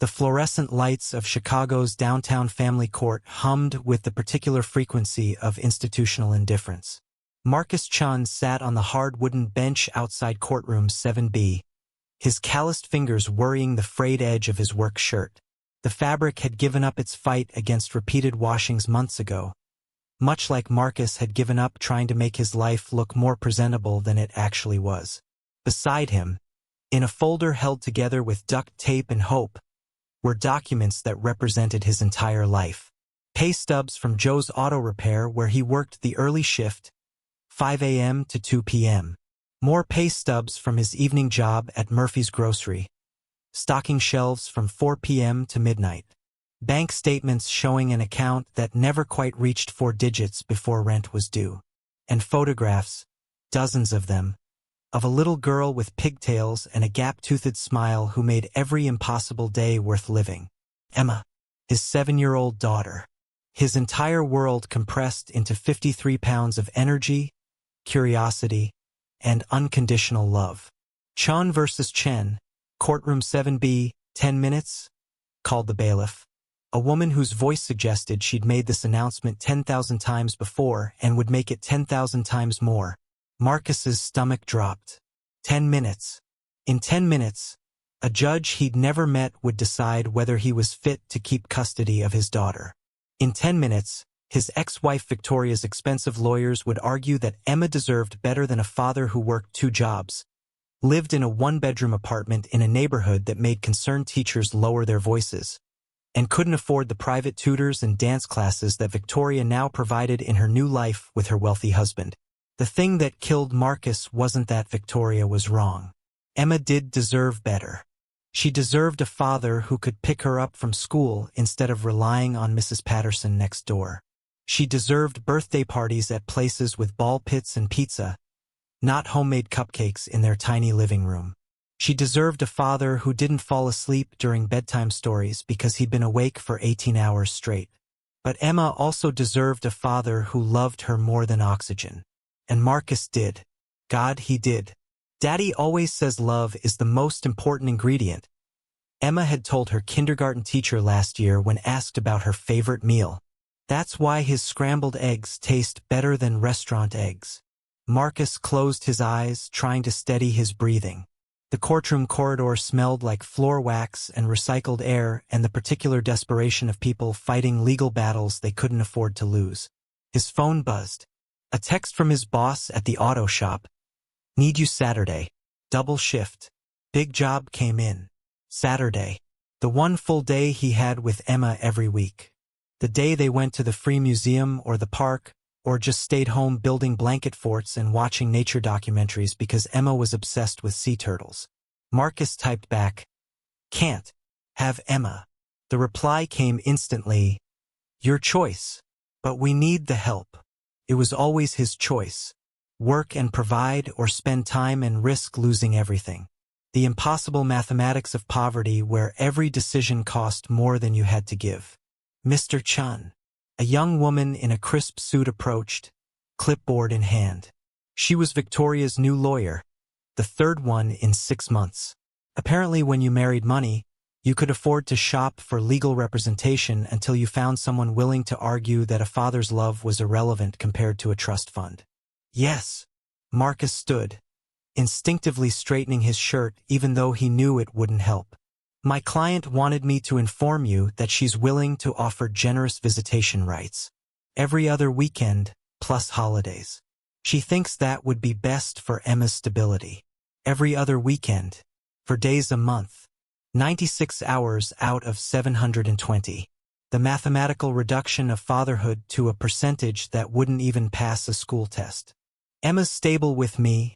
The fluorescent lights of Chicago's downtown family court hummed with the particular frequency of institutional indifference. Marcus Chen sat on the hard wooden bench outside courtroom 7B, his calloused fingers worrying the frayed edge of his work shirt. The fabric had given up its fight against repeated washings months ago, much like Marcus had given up trying to make his life look more presentable than it actually was. Beside him, in a folder held together with duct tape and hope, were documents that represented his entire life. Pay stubs from Joe's auto repair where he worked the early shift, 5 a.m. to 2 p.m. More pay stubs from his evening job at Murphy's Grocery, stocking shelves from 4 p.m. to midnight. Bank statements showing an account that never quite reached 4 digits before rent was due. And photographs, dozens of them, of a little girl with pigtails and a gap-toothed smile who made every impossible day worth living. Emma, his 7-year-old daughter. His entire world compressed into 53 pounds of energy, curiosity, and unconditional love. Chen versus Chen, courtroom 7B, 10 minutes, called the bailiff. A woman whose voice suggested she'd made this announcement 10,000 times before and would make it 10,000 times more. Marcus's stomach dropped. 10 minutes. In 10 minutes, a judge he'd never met would decide whether he was fit to keep custody of his daughter. In 10 minutes, his ex-wife Victoria's expensive lawyers would argue that Emma deserved better than a father who worked 2 jobs, lived in a 1-bedroom apartment in a neighborhood that made concerned teachers lower their voices, and couldn't afford the private tutors and dance classes that Victoria now provided in her new life with her wealthy husband. The thing that killed Marcus wasn't that Victoria was wrong. Emma did deserve better. She deserved a father who could pick her up from school instead of relying on Mrs. Patterson next door. She deserved birthday parties at places with ball pits and pizza, not homemade cupcakes in their tiny living room. She deserved a father who didn't fall asleep during bedtime stories because he'd been awake for 18 hours straight. But Emma also deserved a father who loved her more than oxygen. And Marcus did. God, he did. Daddy always says love is the most important ingredient, Emma had told her kindergarten teacher last year when asked about her favorite meal. That's why his scrambled eggs taste better than restaurant eggs. Marcus closed his eyes, trying to steady his breathing. The courtroom corridor smelled like floor wax and recycled air and the particular desperation of people fighting legal battles they couldn't afford to lose. His phone buzzed. A text from his boss at the auto shop. Need you Saturday. Double shift. Big job came in. Saturday. The one full day he had with Emma every week. The day they went to the free museum or the park, or just stayed home building blanket forts and watching nature documentaries because Emma was obsessed with sea turtles. Marcus typed back, "Can't have Emma." The reply came instantly, "Your choice, but we need the help." It was always his choice. Work and provide or spend time and risk losing everything. The impossible mathematics of poverty where every decision cost more than you had to give. Mr. Chen. A young woman in a crisp suit approached, clipboard in hand. She was Victoria's new lawyer, the third one in 6 months. Apparently when you married money, you could afford to shop for legal representation until you found someone willing to argue that a father's love was irrelevant compared to a trust fund. Yes. Marcus stood, instinctively straightening his shirt even though he knew it wouldn't help. My client wanted me to inform you that she's willing to offer generous visitation rights. Every other weekend, plus holidays. She thinks that would be best for Emma's stability. Every other weekend, for days a month. 96 hours out of 720. The mathematical reduction of fatherhood to a percentage that wouldn't even pass a school test. Emma's stable with me,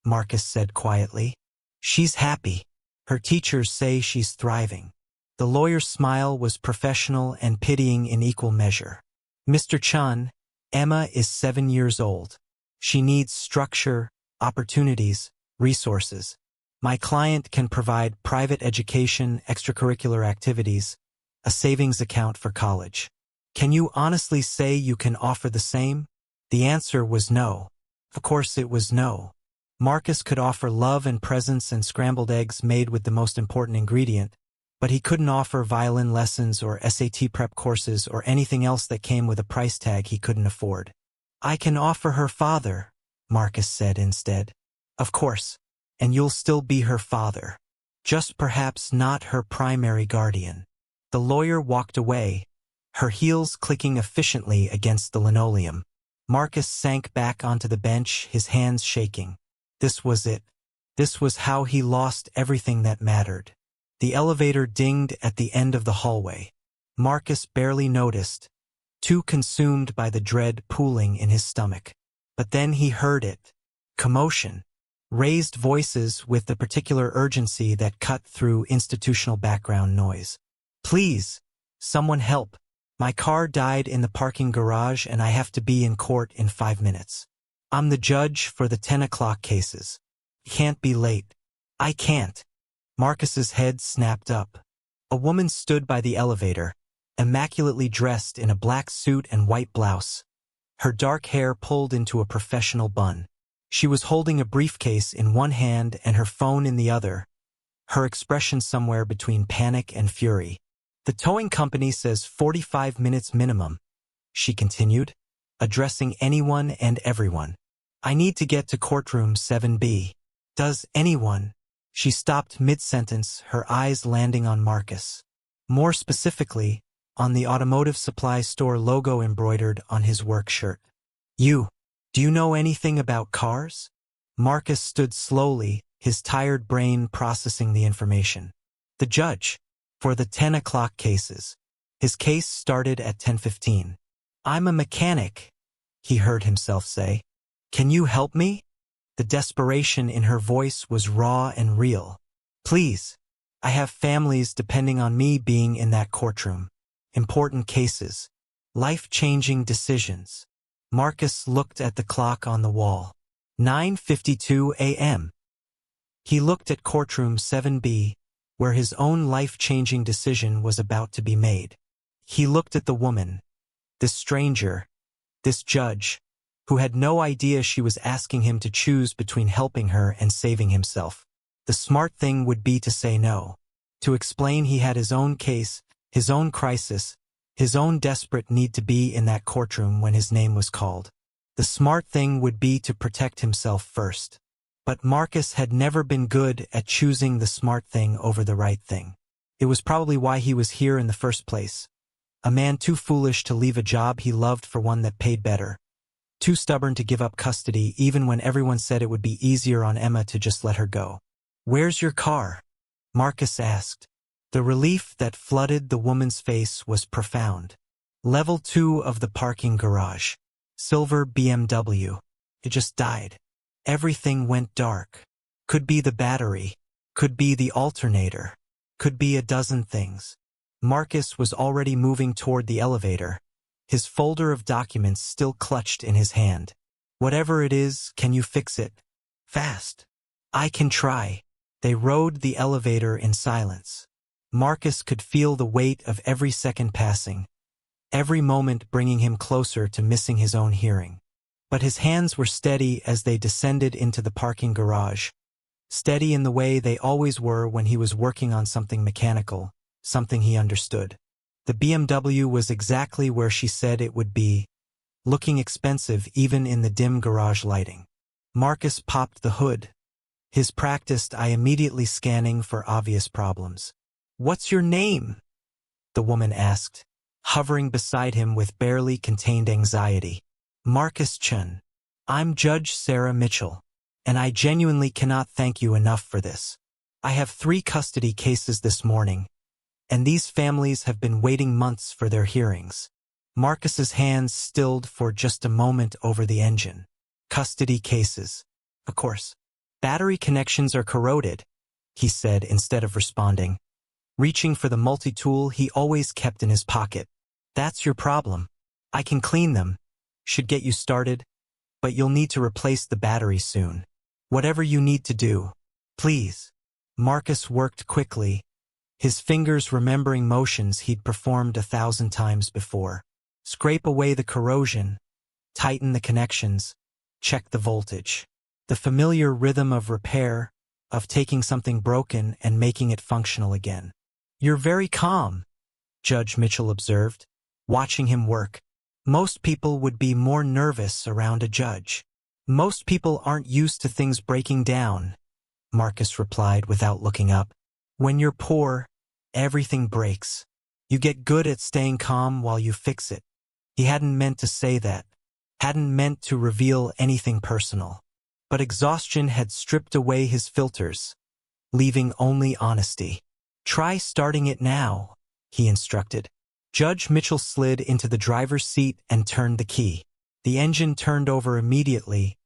Marcus said quietly. She's happy. Her teachers say she's thriving. The lawyer's smile was professional and pitying in equal measure. Mr. Chen, Emma is 7 years old. She needs structure, opportunities, resources. My client can provide private education, extracurricular activities, a savings account for college. Can you honestly say you can offer the same? The answer was no. Of course it was no. Marcus could offer love and presence and scrambled eggs made with the most important ingredient, but he couldn't offer violin lessons or SAT prep courses or anything else that came with a price tag he couldn't afford. "I can offer her father," Marcus said instead. "Of course, and you'll still be her father. Just perhaps not her primary guardian." The lawyer walked away, her heels clicking efficiently against the linoleum. Marcus sank back onto the bench, his hands shaking. This was it. This was how he lost everything that mattered. The elevator dinged at the end of the hallway. Marcus barely noticed, too consumed by the dread pooling in his stomach. But then he heard it. Commotion. Raised voices with the particular urgency that cut through institutional background noise. "Please, someone help. My car died in the parking garage and I have to be in court in 5 minutes. I'm the judge for the 10 o'clock cases. Can't be late. I can't." Marcus's head snapped up. A woman stood by the elevator, immaculately dressed in a black suit and white blouse, her dark hair pulled into a professional bun. She was holding a briefcase in one hand and her phone in the other, her expression somewhere between panic and fury. "The towing company says 45 minutes minimum," she continued, addressing anyone and everyone. "I need to get to courtroom 7B. Does anyone?" She stopped mid-sentence, her eyes landing on Marcus. More specifically, on the automotive supply store logo embroidered on his work shirt. "You. Do you know anything about cars?" Marcus stood slowly, his tired brain processing the information. "The judge. For the 10 o'clock cases. His case started at 10:15. "I'm a mechanic," he heard himself say. "Can you help me?" The desperation in her voice was raw and real. "Please. I have families depending on me being in that courtroom. Important cases. Life-changing decisions." Marcus looked at the clock on the wall. 9:52 a.m. He looked at courtroom 7B, where his own life-changing decision was about to be made. He looked at the woman, this stranger, this judge, who had no idea she was asking him to choose between helping her and saving himself. The smart thing would be to say no, to explain he had his own case, his own crisis, his own desperate need to be in that courtroom when his name was called. The smart thing would be to protect himself first. But Marcus had never been good at choosing the smart thing over the right thing. It was probably why he was here in the first place. A man too foolish to leave a job he loved for one that paid better. Too stubborn to give up custody even when everyone said it would be easier on Emma to just let her go. "Where's your car?" Marcus asked. The relief that flooded the woman's face was profound. "Level 2 of the parking garage. Silver BMW. It just died." Everything went dark. Could be the battery. Could be the alternator. Could be a dozen things. Marcus was already moving toward the elevator, his folder of documents still clutched in his hand. "Whatever it is, can you fix it? Fast." "I can try." They rode the elevator in silence. Marcus could feel the weight of every second passing, every moment bringing him closer to missing his own hearing. But his hands were steady as they descended into the parking garage, steady in the way they always were when he was working on something mechanical, something he understood. The BMW was exactly where she said it would be, looking expensive even in the dim garage lighting. Marcus popped the hood, his practiced eye immediately scanning for obvious problems. "What's your name?" the woman asked, hovering beside him with barely contained anxiety. "Marcus Chen. I'm Judge Sarah Mitchell, and I genuinely cannot thank you enough for this. I have 3 custody cases this morning, and these families have been waiting months for their hearings." Marcus's hands stilled for just a moment over the engine. "Custody cases. Of course. Battery connections are corroded," he said instead of responding, reaching for the multi-tool he always kept in his pocket. "That's your problem. I can clean them. Should get you started, but you'll need to replace the battery soon. Whatever you need to do, please." Marcus worked quickly, his fingers remembering motions he'd performed 1,000 times before. Scrape away the corrosion, tighten the connections, check the voltage. The familiar rhythm of repair, of taking something broken and making it functional again. You're very calm, Judge Mitchell observed, watching him work. Most people would be more nervous around a judge. Most people aren't used to things breaking down, Marcus replied without looking up. When you're poor, everything breaks. You get good at staying calm while you fix it. He hadn't meant to say that, hadn't meant to reveal anything personal. But exhaustion had stripped away his filters, leaving only honesty. Try starting it now, he instructed. Judge Mitchell slid into the driver's seat and turned the key. The engine turned over immediately,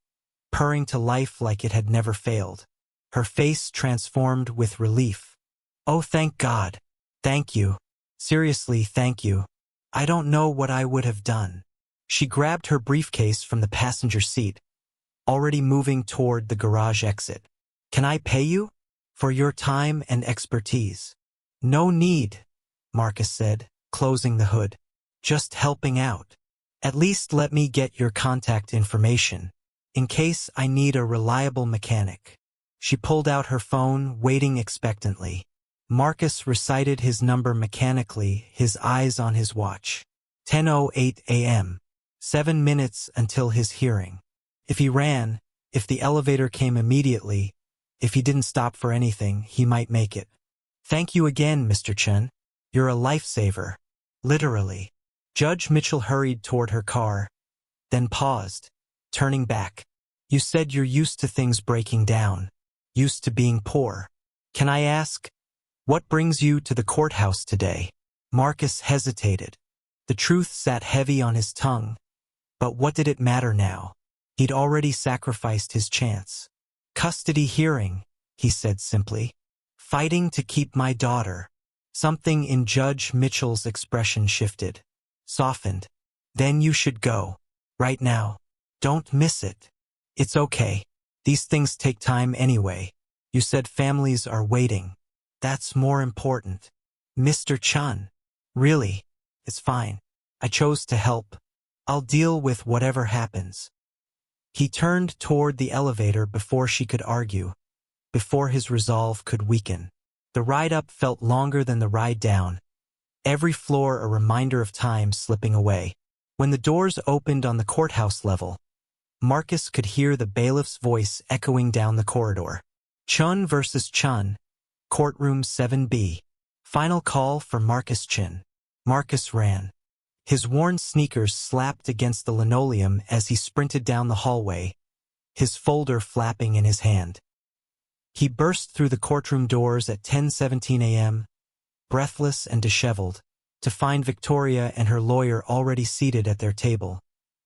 purring to life like it had never failed. Her face transformed with relief. Oh, thank God. Thank you. Seriously, thank you. I don't know what I would have done. She grabbed her briefcase from the passenger seat, already moving toward the garage exit. Can I pay you? For your time and expertise. No need, Marcus said, closing the hood. Just helping out. At least let me get your contact information, in case I need a reliable mechanic. She pulled out her phone, waiting expectantly. Marcus recited his number mechanically, his eyes on his watch. 10:08 a.m. 7 minutes until his hearing. If he ran, if the elevator came immediately, if he didn't stop for anything, he might make it. Thank you again, Mr. Chen. You're a lifesaver. Literally. Judge Mitchell hurried toward her car, then paused, turning back. You said you're used to things breaking down, used to being poor. Can I ask, what brings you to the courthouse today? Marcus hesitated. The truth sat heavy on his tongue. But what did it matter now? He'd already sacrificed his chance. Custody hearing, he said simply. Fighting to keep my daughter. Something in Judge Mitchell's expression shifted, softened. Then you should go. Right now. Don't miss it. It's okay. These things take time anyway. You said families are waiting. That's more important. Mr. Chen. Really? It's fine. I chose to help. I'll deal with whatever happens. He turned toward the elevator before she could argue, before his resolve could weaken. The ride up felt longer than the ride down, every floor a reminder of time slipping away. When the doors opened on the courthouse level, Marcus could hear the bailiff's voice echoing down the corridor. Chen versus Chen, Courtroom 7B. Final call for Marcus Chen. Marcus ran. His worn sneakers slapped against the linoleum as he sprinted down the hallway, his folder flapping in his hand. He burst through the courtroom doors at 10:17 a.m., breathless and disheveled, to find Victoria and her lawyer already seated at their table,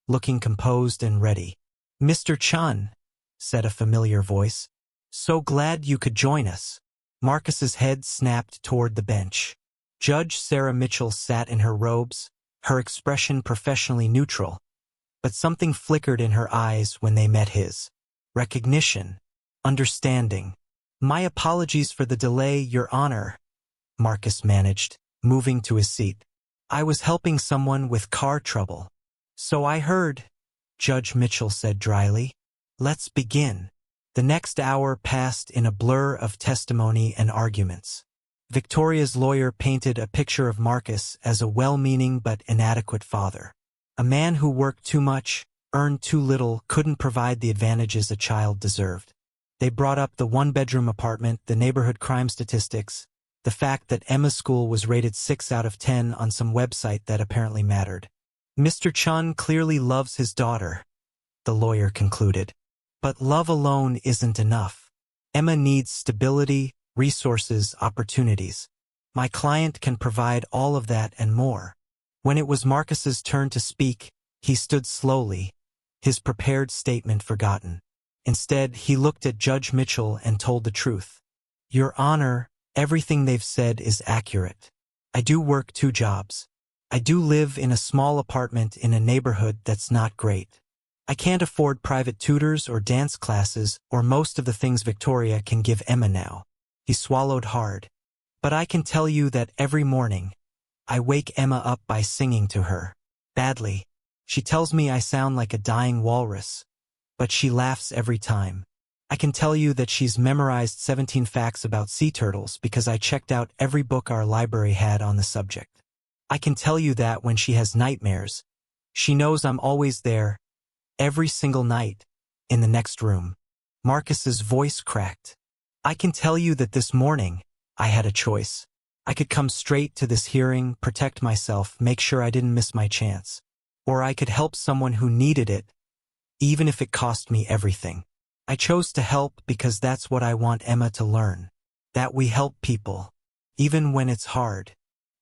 looking composed and ready. Mr. Chen, said a familiar voice. So glad you could join us. Marcus's head snapped toward the bench. Judge Sarah Mitchell sat in her robes, her expression professionally neutral, but something flickered in her eyes when they met his. Recognition. Understanding. My apologies for the delay, Your Honor, Marcus managed, moving to his seat. I was helping someone with car trouble. So I heard, Judge Mitchell said dryly. Let's begin. The next hour passed in a blur of testimony and arguments. Victoria's lawyer painted a picture of Marcus as a well-meaning but inadequate father. A man who worked too much, earned too little, couldn't provide the advantages a child deserved. They brought up the one-bedroom apartment, the neighborhood crime statistics, the fact that Emma's school was rated 6 out of 10 on some website that apparently mattered. Mr. Chen clearly loves his daughter, the lawyer concluded. But love alone isn't enough. Emma needs stability, resources, opportunities. My client can provide all of that and more. When it was Marcus's turn to speak, he stood slowly, his prepared statement forgotten. Instead, he looked at Judge Mitchell and told the truth. Your Honor, everything they've said is accurate. I do work 2 jobs. I do live in a small apartment in a neighborhood that's not great. I can't afford private tutors or dance classes or most of the things Victoria can give Emma now. He swallowed hard. But I can tell you that every morning, I wake Emma up by singing to her. Badly. She tells me I sound like a dying walrus. But she laughs every time. I can tell you that she's memorized 17 facts about sea turtles because I checked out every book our library had on the subject. I can tell you that when she has nightmares, she knows I'm always there, every single night, in the next room. Marcus's voice cracked. I can tell you that this morning, I had a choice. I could come straight to this hearing, protect myself, make sure I didn't miss my chance. Or I could help someone who needed it, even if it cost me everything. I chose to help because that's what I want Emma to learn. That we help people. Even when it's hard.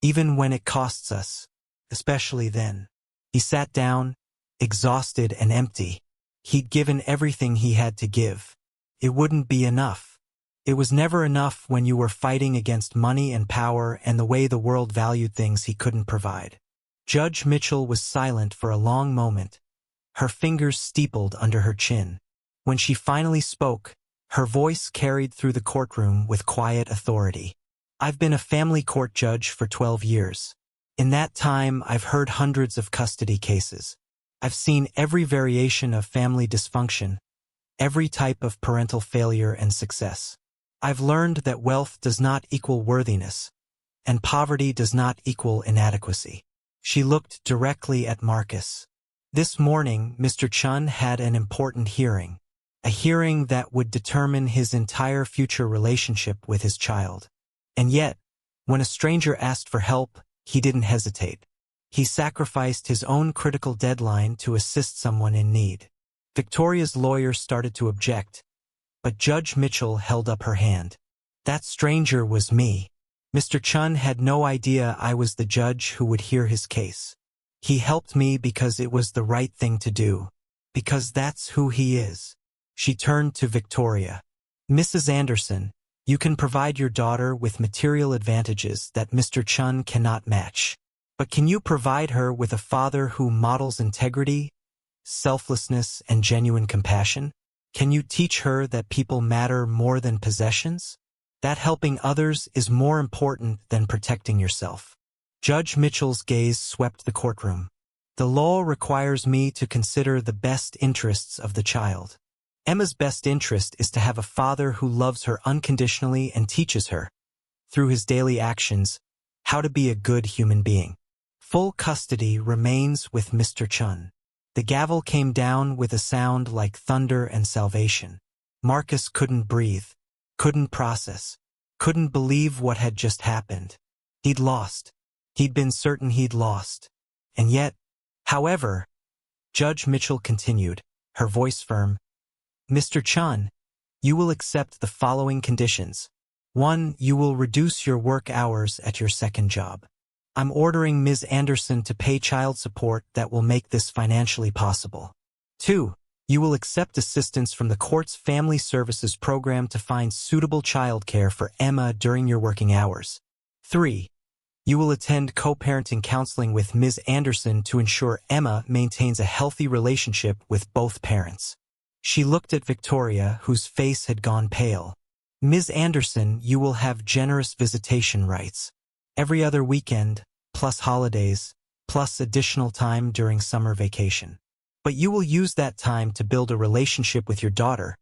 Even when it costs us. Especially then. He sat down, exhausted and empty. He'd given everything he had to give. It wouldn't be enough. It was never enough when you were fighting against money and power and the way the world valued things he couldn't provide. Judge Mitchell was silent for a long moment, her fingers steepled under her chin. When she finally spoke, her voice carried through the courtroom with quiet authority. I've been a family court judge for 12 years. In that time, I've heard hundreds of custody cases. I've seen every variation of family dysfunction, every type of parental failure and success. I've learned that wealth does not equal worthiness, and poverty does not equal inadequacy. She looked directly at Marcus. This morning, Mr. Chen had an important hearing. A hearing that would determine his entire future relationship with his child. And yet, when a stranger asked for help, he didn't hesitate. He sacrificed his own critical deadline to assist someone in need. Victoria's lawyer started to object, but Judge Mitchell held up her hand. That stranger was me. Mr. Chen had no idea I was the judge who would hear his case. He helped me because it was the right thing to do. Because that's who he is. She turned to Victoria. Mrs. Anderson, you can provide your daughter with material advantages that Mr. Chen cannot match. But can you provide her with a father who models integrity, selflessness, and genuine compassion? Can you teach her that people matter more than possessions? That helping others is more important than protecting yourself. Judge Mitchell's gaze swept the courtroom. The law requires me to consider the best interests of the child. Emma's best interest is to have a father who loves her unconditionally and teaches her, through his daily actions, how to be a good human being. Full custody remains with Mr. Chen. The gavel came down with a sound like thunder and salvation. Marcus couldn't breathe, couldn't process, couldn't believe what had just happened. He'd lost. He'd been certain he'd lost. And yet, however, Judge Mitchell continued, her voice firm, Mr. Chen, you will accept the following conditions. 1. You will reduce your work hours at your second job. I'm ordering Ms. Anderson to pay child support that will make this financially possible. 2. You will accept assistance from the court's Family Services program to find suitable childcare for Emma during your working hours. 3. You will attend co-parenting counseling with Ms. Anderson to ensure Emma maintains a healthy relationship with both parents. She looked at Victoria, whose face had gone pale. Ms. Anderson, you will have generous visitation rights. Every other weekend, plus holidays, plus additional time during summer vacation. But you will use that time to build a relationship with your daughter,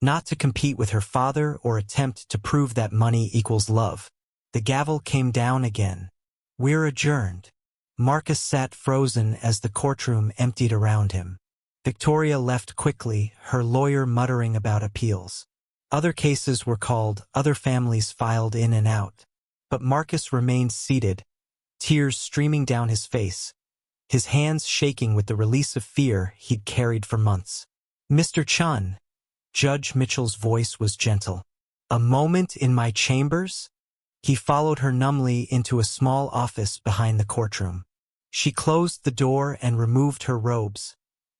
not to compete with her father or attempt to prove that money equals love. The gavel came down again. We're adjourned. Marcus sat frozen as the courtroom emptied around him. Victoria left quickly, her lawyer muttering about appeals. Other cases were called, other families filed in and out. But Marcus remained seated, tears streaming down his face, his hands shaking with the release of fear he'd carried for months. Mr. Chen, Judge Mitchell's voice was gentle. A moment in my chambers? He followed her numbly into a small office behind the courtroom. She closed the door and removed her robes,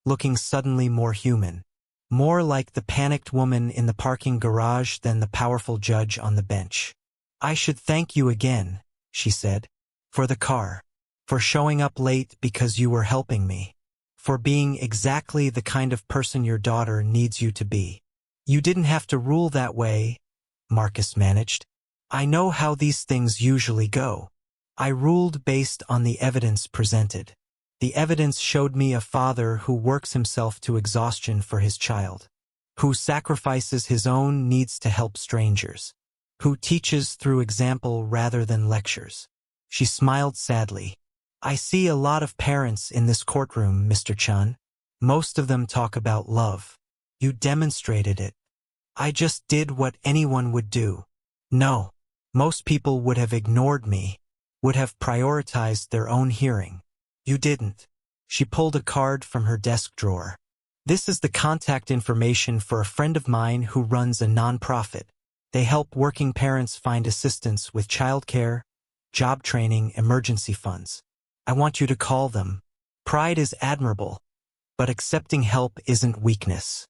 looking suddenly more human, more like the panicked woman in the parking garage than the powerful judge on the bench. I should thank you again, she said, for the car, for showing up late because you were helping me, for being exactly the kind of person your daughter needs you to be. You didn't have to rule that way, Marcus managed. I know how these things usually go. I ruled based on the evidence presented. The evidence showed me a father who works himself to exhaustion for his child. who sacrifices his own needs to help strangers, who teaches through example rather than lectures. She smiled sadly. I see a lot of parents in this courtroom, Mr. Chen. Most of them talk about love. You demonstrated it. I just did what anyone would do. No. Most people would have ignored me, would have prioritized their own hearing. You didn't. She pulled a card from her desk drawer. This is the contact information for a friend of mine who runs a nonprofit. They help working parents find assistance with childcare, job training, emergency funds. I want you to call them. Pride is admirable, but accepting help isn't weakness.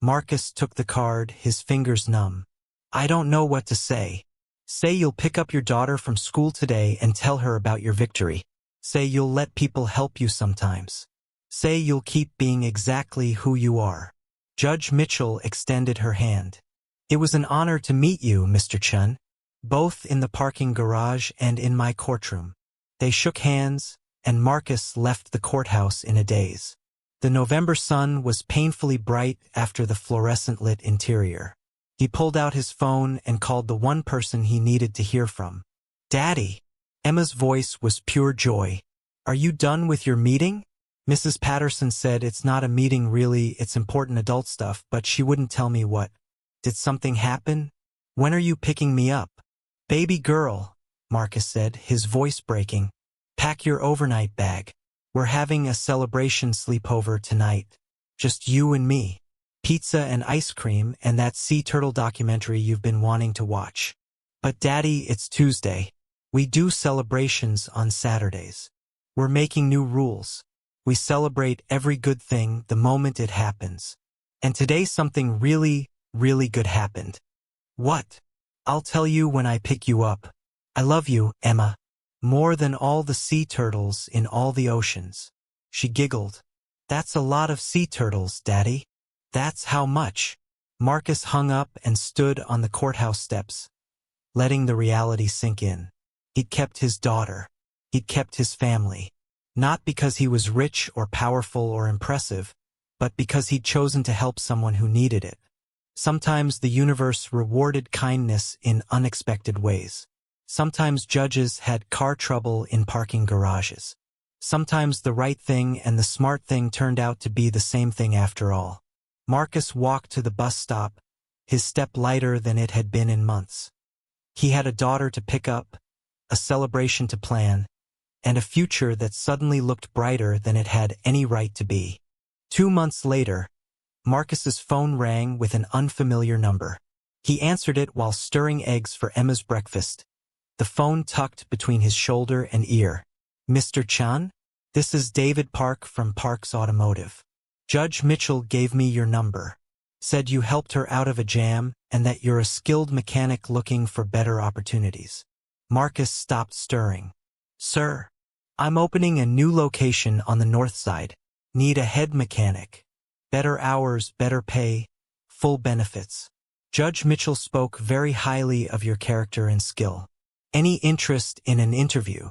Marcus took the card, his fingers numb. I don't know what to say. Say you'll pick up your daughter from school today and tell her about your victory. Say you'll let people help you sometimes. Say you'll keep being exactly who you are. Judge Mitchell extended her hand. It was an honor to meet you, Mr. Chen, both in the parking garage and in my courtroom. They shook hands, and Marcus left the courthouse in a daze. The November sun was painfully bright after the fluorescent-lit interior. He pulled out his phone and called the one person he needed to hear from. Daddy! Emma's voice was pure joy. Are you done with your meeting? Mrs. Patterson said it's not a meeting really, it's important adult stuff, but she wouldn't tell me what. Did something happen? When are you picking me up? Baby girl, Marcus said, his voice breaking. Pack your overnight bag. We're having a celebration sleepover tonight. Just you and me. Pizza and ice cream and that sea turtle documentary you've been wanting to watch. But Daddy, it's Tuesday. We do celebrations on Saturdays. We're making new rules. We celebrate every good thing the moment it happens. And today something really, really good happened. What? I'll tell you when I pick you up. I love you, Emma. More than all the sea turtles in all the oceans. She giggled. That's a lot of sea turtles, Daddy. That's how much. Marcus hung up and stood on the courthouse steps, letting the reality sink in. He'd kept his daughter. He'd kept his family. Not because he was rich or powerful or impressive, but because he'd chosen to help someone who needed it. Sometimes the universe rewarded kindness in unexpected ways. Sometimes judges had car trouble in parking garages. Sometimes the right thing and the smart thing turned out to be the same thing after all. Marcus walked to the bus stop, his step lighter than it had been in months. He had a daughter to pick up, a celebration to plan, and a future that suddenly looked brighter than it had any right to be. 2 months later, Marcus's phone rang with an unfamiliar number. He answered it while stirring eggs for Emma's breakfast, the phone tucked between his shoulder and ear. Mr. Chen? This is David Park from Park's Automotive. Judge Mitchell gave me your number. Said you helped her out of a jam and that you're a skilled mechanic looking for better opportunities. Marcus stopped stirring. Sir, I'm opening a new location on the north side. Need a head mechanic. Better hours, better pay, full benefits. Judge Mitchell spoke very highly of your character and skill. Any interest in an interview?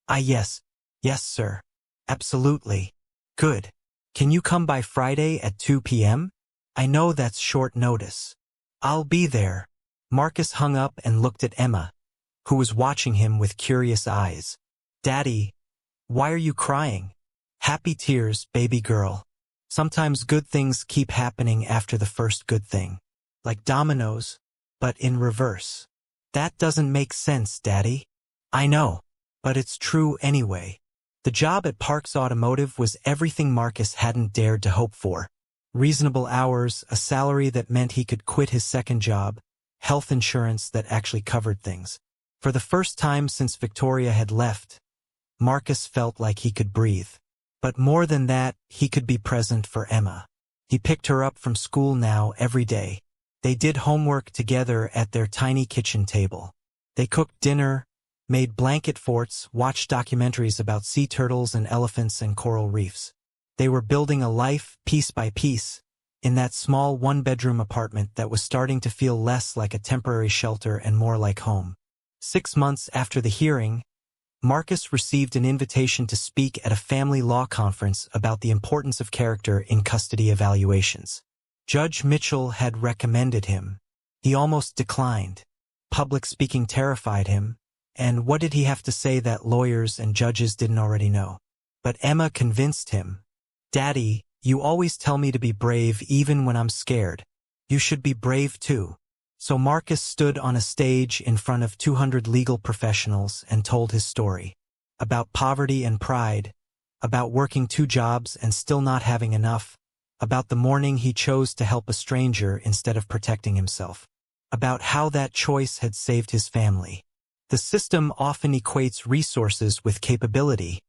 Yes. Yes, sir. Absolutely. Good. Can you come by Friday at 2 p.m.? I know that's short notice. I'll be there. Marcus hung up and looked at Emma, who was watching him with curious eyes. Daddy, why are you crying? Happy tears, baby girl. Sometimes good things keep happening after the first good thing. Like dominoes, but in reverse. That doesn't make sense, Daddy. I know, but it's true anyway. The job at Park's Automotive was everything Marcus hadn't dared to hope for. Reasonable hours, a salary that meant he could quit his second job, health insurance that actually covered things. For the first time since Victoria had left, Marcus felt like he could breathe. But more than that, he could be present for Emma. He picked her up from school now every day. They did homework together at their tiny kitchen table. They cooked dinner, made blanket forts, watched documentaries about sea turtles and elephants and coral reefs. They were building a life, piece by piece, in that small one-bedroom apartment that was starting to feel less like a temporary shelter and more like home. 6 months after the hearing, Marcus received an invitation to speak at a family law conference about the importance of character in custody evaluations. Judge Mitchell had recommended him. He almost declined. Public speaking terrified him, and what did he have to say that lawyers and judges didn't already know? But Emma convinced him. "Daddy, you always tell me to be brave even when I'm scared. You should be brave too." So Marcus stood on a stage in front of 200 legal professionals and told his story. About poverty and pride, about working 2 jobs and still not having enough, about the morning he chose to help a stranger instead of protecting himself, about how that choice had saved his family. "The system often equates resources with capability,"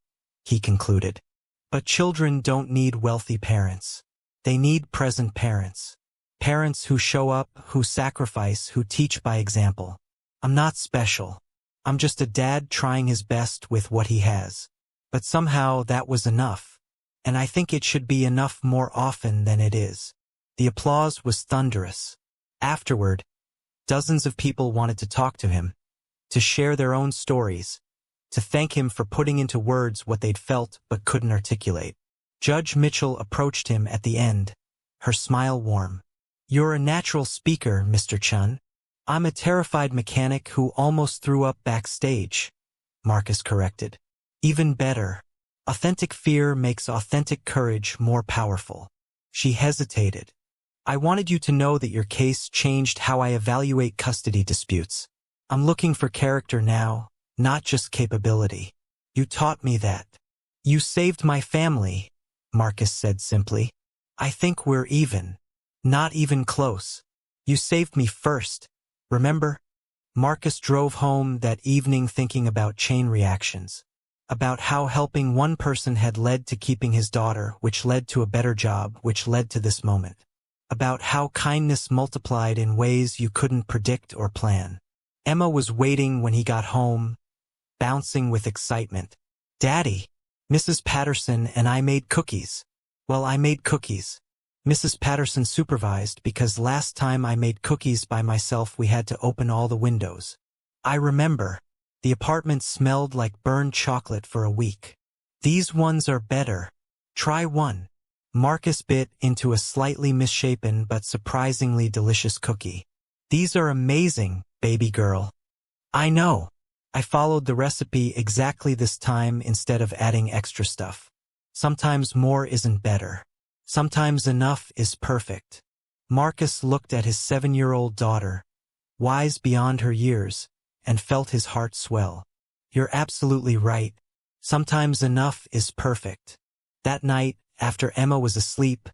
he concluded. "But children don't need wealthy parents. They need present parents. Parents who show up, who sacrifice, who teach by example. I'm not special. I'm just a dad trying his best with what he has. But somehow that was enough. And I think it should be enough more often than it is." The applause was thunderous. Afterward, dozens of people wanted to talk to him, to share their own stories, to thank him for putting into words what they'd felt but couldn't articulate. Judge Mitchell approached him at the end, her smile warm. "You're a natural speaker, Mr. Chen." "I'm a terrified mechanic who almost threw up backstage," Marcus corrected. "Even better. Authentic fear makes authentic courage more powerful." She hesitated. "I wanted you to know that your case changed how I evaluate custody disputes. I'm looking for character now, not just capability. You taught me that." "You saved my family," Marcus said simply. "I think we're even. Not even close. You saved me first. Remember?" Marcus drove home that evening thinking about chain reactions, about how helping one person had led to keeping his daughter, which led to a better job, which led to this moment, about how kindness multiplied in ways you couldn't predict or plan. Emma was waiting when he got home, bouncing with excitement. "Daddy, Mrs. Patterson and I made cookies." "Well, I made cookies." Mrs. Patterson supervised because last time I made cookies by myself we had to open all the windows. "I remember. The apartment smelled like burned chocolate for a week." "These ones are better. Try one." Marcus bit into a slightly misshapen but surprisingly delicious cookie. "These are amazing, baby girl." "I know. I followed the recipe exactly this time instead of adding extra stuff. Sometimes more isn't better. Sometimes enough is perfect." Marcus looked at his 7-year-old daughter, wise beyond her years, and felt his heart swell. "You're absolutely right. Sometimes enough is perfect." That night, after Emma was asleep,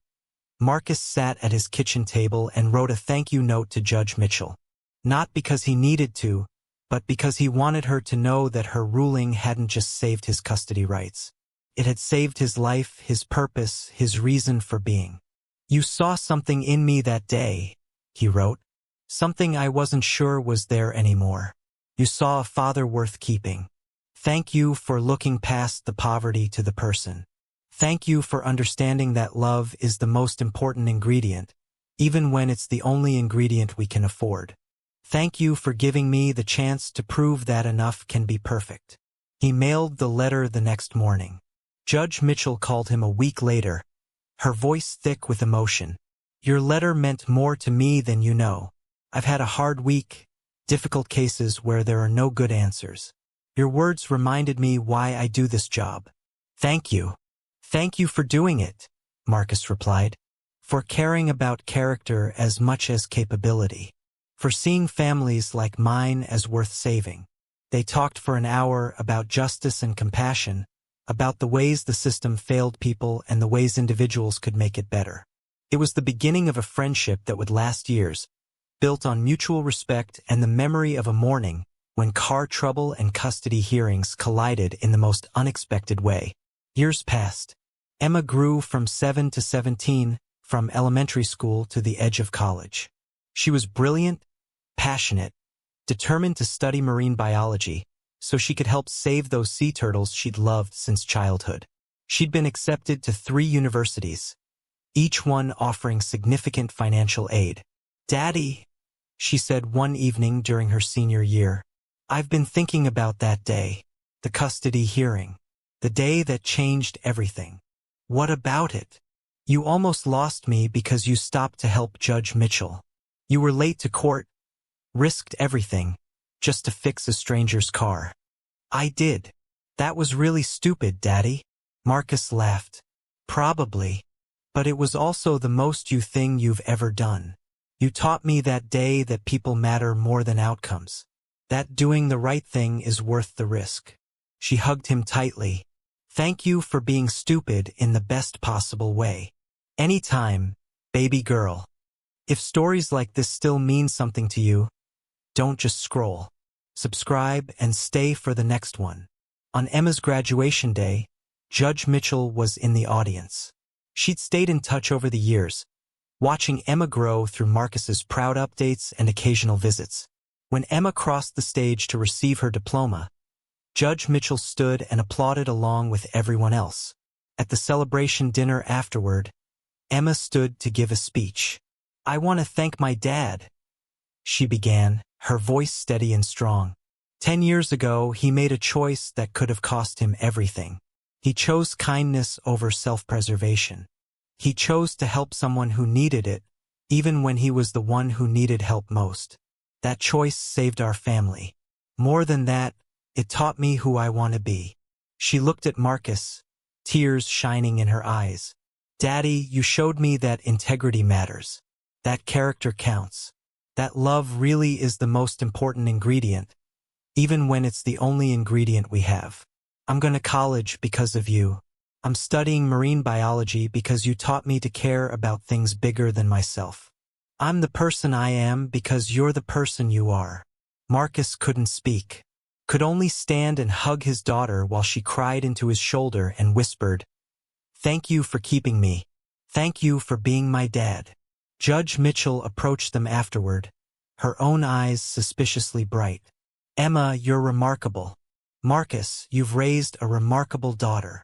Marcus sat at his kitchen table and wrote a thank you note to Judge Mitchell. Not because he needed to, but because he wanted her to know that her ruling hadn't just saved his custody rights. It had saved his life, his purpose, his reason for being. "You saw something in me that day," he wrote. "Something I wasn't sure was there anymore. You saw a father worth keeping. Thank you for looking past the poverty to the person. Thank you for understanding that love is the most important ingredient, even when it's the only ingredient we can afford. Thank you for giving me the chance to prove that enough can be perfect." He mailed the letter the next morning. Judge Mitchell called him a week later, her voice thick with emotion. "Your letter meant more to me than you know. I've had a hard week, difficult cases where there are no good answers. Your words reminded me why I do this job. Thank you. Thank you for doing it," Marcus replied. "For caring about character as much as capability. For seeing families like mine as worth saving." They talked for an hour about justice and compassion, about the ways the system failed people and the ways individuals could make it better. It was the beginning of a friendship that would last years, built on mutual respect and the memory of a morning when car trouble and custody hearings collided in the most unexpected way. Years passed. Emma grew from 7 to 17, from elementary school to the edge of college. She was brilliant, passionate, determined to study marine biology, so she could help save those sea turtles she'd loved since childhood. She'd been accepted to 3 universities, each one offering significant financial aid. "Daddy," she said one evening during her senior year, "I've been thinking about that day, the custody hearing, the day that changed everything." "What about it?" You almost lost me because you stopped to help Judge Mitchell. You were late to court, risked everything, just to fix a stranger's car. I did. That was really stupid, Daddy. Marcus laughed. Probably. But it was also the most you thing you've ever done. You taught me that day that people matter more than outcomes. That doing the right thing is worth the risk. She hugged him tightly. Thank you for being stupid in the best possible way. Anytime, baby girl. If stories like this still mean something to you, don't just scroll. Subscribe and stay for the next one. On Emma's graduation day, Judge Mitchell was in the audience. She'd stayed in touch over the years, watching Emma grow through Marcus's proud updates and occasional visits. When Emma crossed the stage to receive her diploma, Judge Mitchell stood and applauded along with everyone else. At the celebration dinner afterward, Emma stood to give a speech. I want to thank my dad, she began, her voice steady and strong. 10 years ago, he made a choice that could have cost him everything. He chose kindness over self-preservation. He chose to help someone who needed it, even when he was the one who needed help most. That choice saved our family. More than that, it taught me who I want to be. She looked at Marcus, tears shining in her eyes. Daddy, you showed me that integrity matters. That character counts. That love really is the most important ingredient, even when it's the only ingredient we have. I'm going to college because of you. I'm studying marine biology because you taught me to care about things bigger than myself. I'm the person I am because you're the person you are. Marcus couldn't speak, could only stand and hug his daughter while she cried into his shoulder and whispered, Thank you for keeping me. Thank you for being my dad. Judge Mitchell approached them afterward, her own eyes suspiciously bright. Emma, you're remarkable. Marcus, you've raised a remarkable daughter.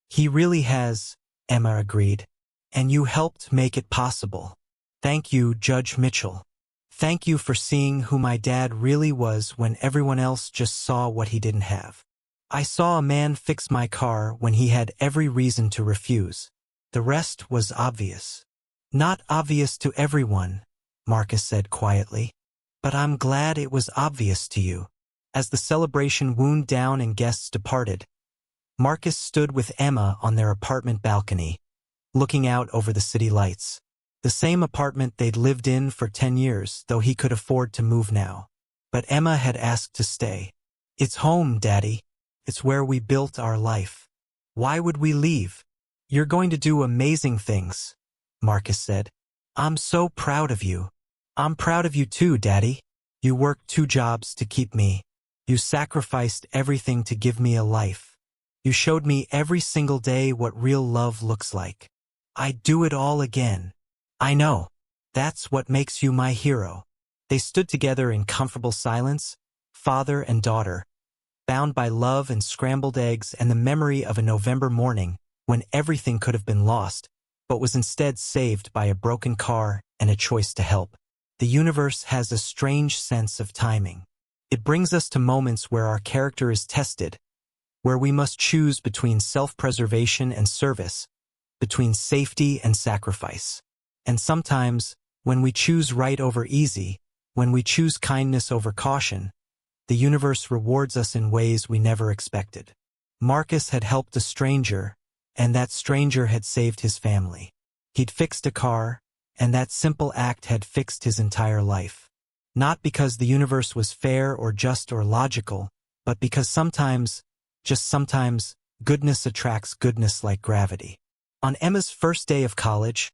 He really has, Emma agreed. And you helped make it possible. Thank you, Judge Mitchell. Thank you for seeing who my dad really was when everyone else just saw what he didn't have. I saw a man fix my car when he had every reason to refuse. The rest was obvious. Not obvious to everyone, Marcus said quietly. But I'm glad it was obvious to you. As the celebration wound down and guests departed, Marcus stood with Emma on their apartment balcony, looking out over the city lights. The same apartment they'd lived in for 10 years, though he could afford to move now. But Emma had asked to stay. It's home, Daddy. It's where we built our life. Why would we leave? You're going to do amazing things, Marcus said. I'm so proud of you. I'm proud of you too, Daddy. You worked 2 jobs to keep me. You sacrificed everything to give me a life. You showed me every single day what real love looks like. I'd do it all again. I know. That's what makes you my hero. They stood together in comfortable silence, father and daughter, bound by love and scrambled eggs and the memory of a November morning when everything could have been lost, but was instead saved by a broken car and a choice to help. The universe has a strange sense of timing. It brings us to moments where our character is tested, where we must choose between self-preservation and service, between safety and sacrifice. And sometimes, when we choose right over easy, when we choose kindness over caution, the universe rewards us in ways we never expected. Marcus had helped a stranger, and that stranger had saved his family. He'd fixed a car, and that simple act had fixed his entire life. Not because the universe was fair or just or logical, but because sometimes, just sometimes, goodness attracts goodness like gravity. On Emma's first day of college,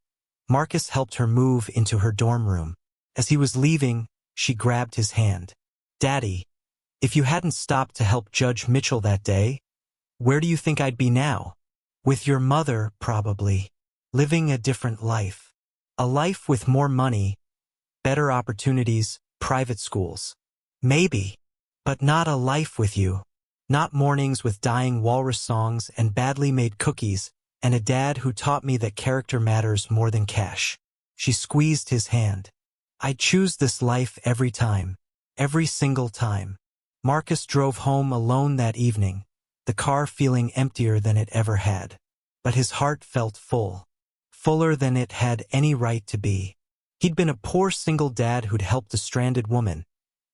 Marcus helped her move into her dorm room. As he was leaving, she grabbed his hand. Daddy, if you hadn't stopped to help Judge Mitchell that day, where do you think I'd be now? With your mother, probably. Living a different life. A life with more money, better opportunities, private schools. Maybe. But not a life with you. Not mornings with dying walrus songs and badly made cookies, and a dad who taught me that character matters more than cash. She squeezed his hand. I'd choose this life every time. Every single time. Marcus drove home alone that evening, the car feeling emptier than it ever had. But his heart felt full. fuller than it had any right to be. He'd been a poor single dad who'd helped a stranded woman,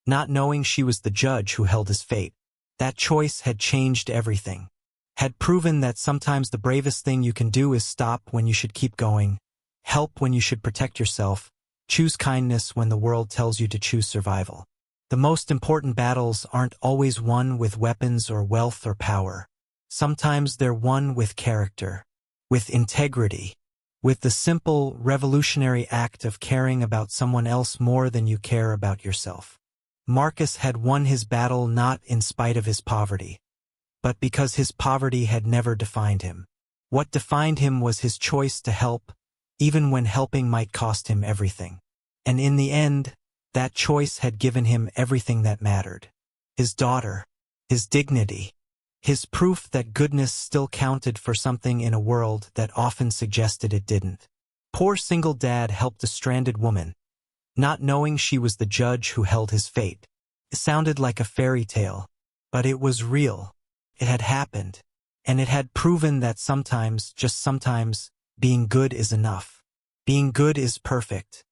not knowing she was the judge who held his fate. That choice had changed everything. Had proven that sometimes the bravest thing you can do is stop when you should keep going, help when you should protect yourself, choose kindness when the world tells you to choose survival. The most important battles aren't always won with weapons or wealth or power. Sometimes they're won with character, with integrity, with the simple, revolutionary act of caring about someone else more than you care about yourself. Marcus had won his battle not in spite of his poverty, but because his poverty had never defined him. What defined him was his choice to help, even when helping might cost him everything. And in the end, that choice had given him everything that mattered. His daughter, his dignity, his proof that goodness still counted for something in a world that often suggested it didn't. Poor single dad helped a stranded woman, not knowing she was the judge who held his fate. It sounded like a fairy tale, but it was real. It had happened, and it had proven that sometimes, just sometimes, being good is enough. Being good is perfect.